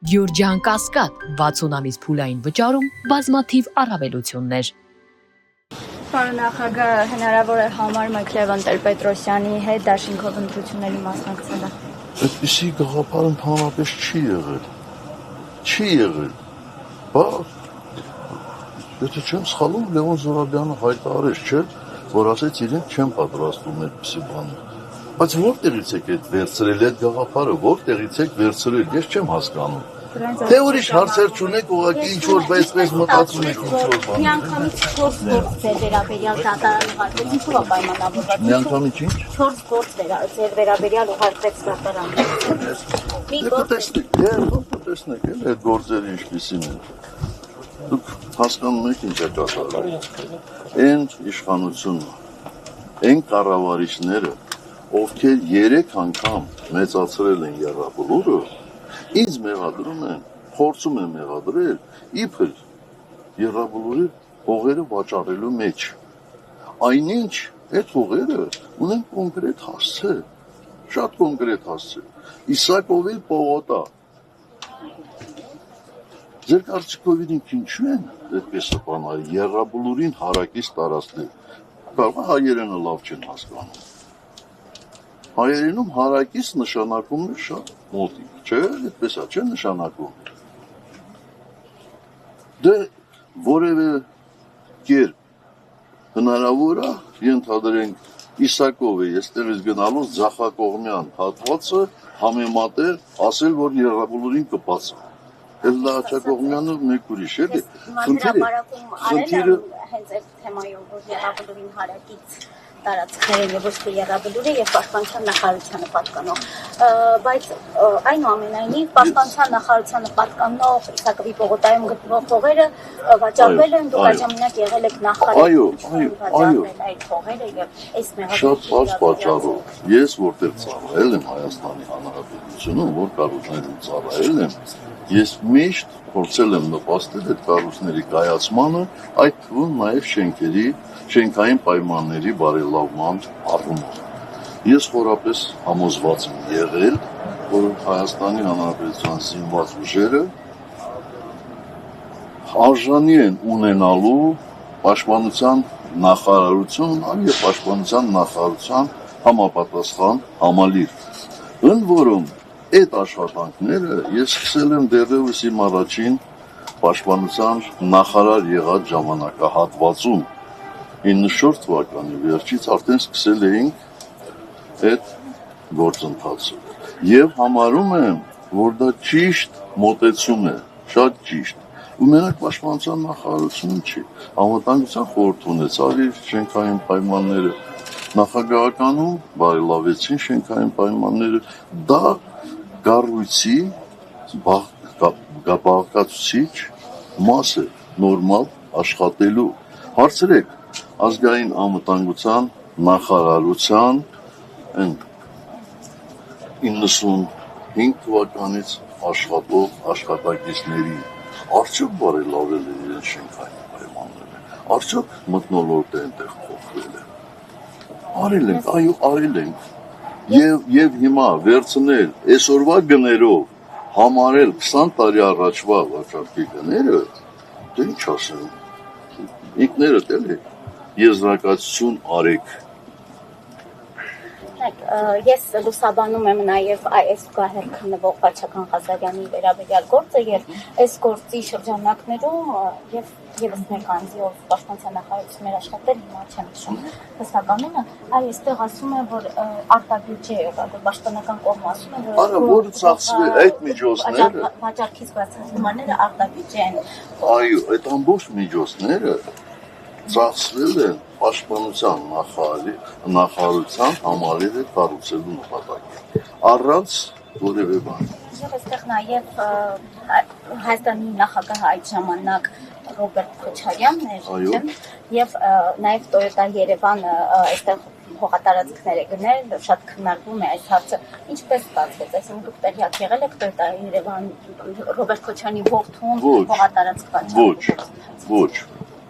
Գյուրջան Կասկադ 60 ամիս փուլային վճարում բազմաթիվ առավելություններ։ Պարոն նախագահ, հնարավոր է համարում եք Լևոն Տեր-Պետրոսյանի հետ դաշինքով ընտրությունների մասնակցելը։ Այդպիսի գաղափար ընդհանրապես չի եղել։ Չի եղել։ Բայց եթե չեմ սխալվում, Լևոն Զոհրաբյանը հայտարարեց, չէ՞, որ ասեց իրենք չեն պատրաստում այդպիսի բան։ Բայց որտեղից եք այդ վերցրել այդ գաղափարը, որտեղից եք վերցրել, ես չեմ հասկանում։ Թե ուրիշ հարցեր չունեք, ուղղակի ինչ-որ այսպես մտածում եք ինչ-որ բան։ Միանգամից 4 գործ ձեր վերաբերյալ դատարան ուղարկեց, ինչու է պայմանավորված։ Միանգամից ինչ։ 4 գործ ձեր վերաբերյալ ուղարկեց դատարան։ Դուք տեսնեք, այդ գործերը ինչպիսին են։ Դուք հասկանում եք ինչ է կատարվում։ Այն իշխանությունը, այն կառավարիչները, ովքեր 3 անգամ մեծացրել են եռաբլուրը, ինձ մեղադրում են, փորձում են մեղադրել, իբր եռաբլուրի հողերը վաճառելու մեջ։ Այնինչ այդ հողերը ունեն կոնկրետ հասցե, շատ կոնկրետ հասցե։ Իսակովի պողոտա։ Ձեր կարծիքով իրենք ինչու են այդպես բաներ, եռաբլուրին հարակից տարածել։ Կարող է հայերենը լավ չեն հասկանում։ Հայերենում հարակից նշանակում է շատ մոտիկ, չէ՞, այդպես է, չէ՞ նշանակում։ Դե որևէ կերպ հնարավոր է ենթադրենք Իսակովը այստեղից գնալուց ձախակողմյան հատվածը համեմատել, ասել, որ եռաբլուրին կպացի։ Էլ լաչակողմյանը մեկ ուրիշ է։ Խնդիրը հենց այդ թեմայով, որ եռաբլուրին հարակից տարածքները եւ ոչ թե եռաբլուրը եւ պաշտպանության նախարարությանը պատկանող, բայց այնուամենայնիվ պաշտպանության նախարարությանը պատկանող Իսակովի պողոտայում գտնվող հողերը վաճառվել են, դուք այդ ժամանակ եղել եք նախարար։ Այո, այդ հողերը եւ այս մեղադրանքի շատ բարձ պատճառով։ Ես որտեղ ծառայել եմ Հայաստանի Հանրապետությունում, որ կառույցներում ծառայել եմ, ես միշտ փորձել եմ նպաստել այդ կառույցների կայացմանը, այդ թվում նաեւ շենքային պայմանների բարելավման առումով։ Ես խորապես համոզված եմ եղել, որ Հայաստանի Հանրապետության զինված ուժերը արժանի են ունենալու պաշտպանության նախարարություն եւ պաշտպանության նախարարության համապատասխան համալիր։ Ընդ որում այդ աշխատանքները ես սկսել եմ դեռևս իմ առաջին պաշտպանության նախարար եղած ժամանակահատվածում 94 թվականի վերջից արդեն սկսել էինք այդ գործընթացը եւ համարում եմ, որ դա ճիշտ մոտեցում է, շատ ճիշտ։ Ու մենակ պաշտպանության նախարարությունը չի, անվտանգության խորհուրդ ունեցավ իր շենքային պայմանները, նախագահականում բարելավեցին շենքային պայմանները, դա կառույցի բաղկացուցիչ մաս է նորմալ աշխատելու։ Հարցրեք ազգային անվտանգության նախարարության 95 թվականից աշխատող աշխատակիցների արդյոք բարելավել են իրենց շենքային պայմանները, արդյոք մթնոլորտը այնտեղ փոխվել է։ Արել ենք, այո, արել ենք։ Եվ հիմա վերցնել այսօրվա գներով համարել 20 տարի առաջվա վաճառքի գները, դե ինչ ասեմ, ինքներդ էլի եզրակացություն արեք։ Ես լուսաբանում եմ նաև այս զուգահեռ քննվող Վարչական Ղազարյանի վերաբերյալ գործը եւ այս գործի շրջանակներում եւ եւս մեկ անձի ով պաշտպանության նախարարություններ աշխատել հիմա չեմ հիշում հստականությունը, այստեղ ասում է, որ արտաբյուջե է, որ պաշտպանական կողմը ասում է, որ որ ծախսվել այդ միջոցները վաճառքից ստացած գումարները արտաբյուջե են։ Այո, այդ ամբողջ միջոցները ծախսվել են պաշտպանության նախարարության համալիրը կառուցելու նպատակով, առանց որևէ բան։ Եվ այստեղ նաև Հայաստանի նախագահը այդ ժամանակ Ռոբերտ Քոչարյանն էր, եւ նաև Toyota Երևանը այստեղ հողատարածքներ է գնել, շատ քննարկվում է այս հարցը։ Ինչպես ստացվեց, այսինքն դուք տեղյակ եղել եք Toyota Երևան Ռոբերտ Քոչարյանի որդուն հողատարածք վաճառելու։ Ոչ,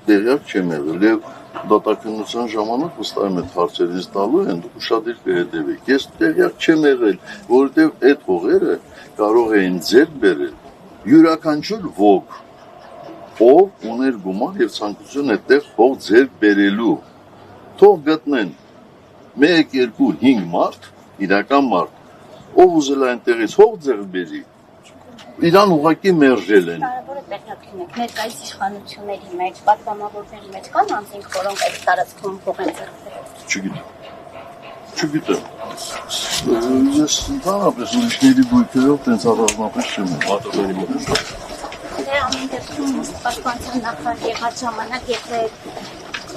տեղյակ չեմ եղել եւ դատաքննության ժամանակ վստահ եմ այդ հարցերից տալու են, դուք ուշադիր կհետևեք։ Ես տեղյակ չեմ եղել, որովհետեւ այդ հողերը կարող էին ձեռք բերել յուրաքանչյուր ոք, ով ուներ գումար եւ ցանկություն այդտեղ փող ձեռք բերելու, թող գտնեն 1, 2, 5 մարդ, իրական մարդ, ով ուզել է այնտեղից փող ձեռք բերի, իրան ուղղակի մերժել են։ Կարևորը տեղյակ լինեք, ներկայիս իշխանությունների մեջ, պատգամավորների մեջ կան անձինք, որոնք այդ տարածքում փող են ձեռք բերել։ Չգիտեմ։ Ես ընդհանրապես ուրիշների գույքերով տենց առանձնապես չեմ պատասխանի։ Դե ամեն դեպքում պաշտպանության նախարար եղած ժամանակ, եթե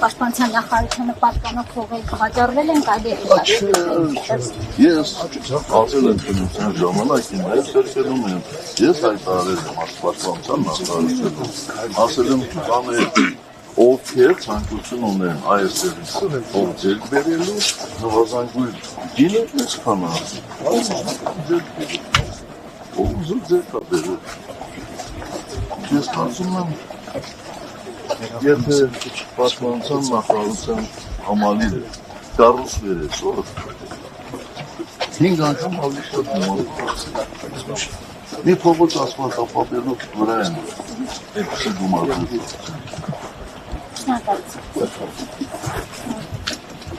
պաշտպանության նախարարությունը պատկանող փողեր վաճառվել են, կարելի է։ Ես ասել եմ քննության ժամանակ ինձ սերկելում եմ, ես հայտարարել եմ պաշտպանության նախարարությունում, ասել եմ կաներ ովքեր ցանկություն ունեն այս ձեռքից ով ձեռք բերելու նվազանգույն գինը մեծ քանա ով ձեռք բերել ես կարծում եմ եթե պաշտպանության նախարարության համալիրը կառուցվել է սոր 5 անգամ ավելի շատ գումար մի փողոց ասֆալտապատելու վրա են այդպես գումարներ Շնորհակալություն։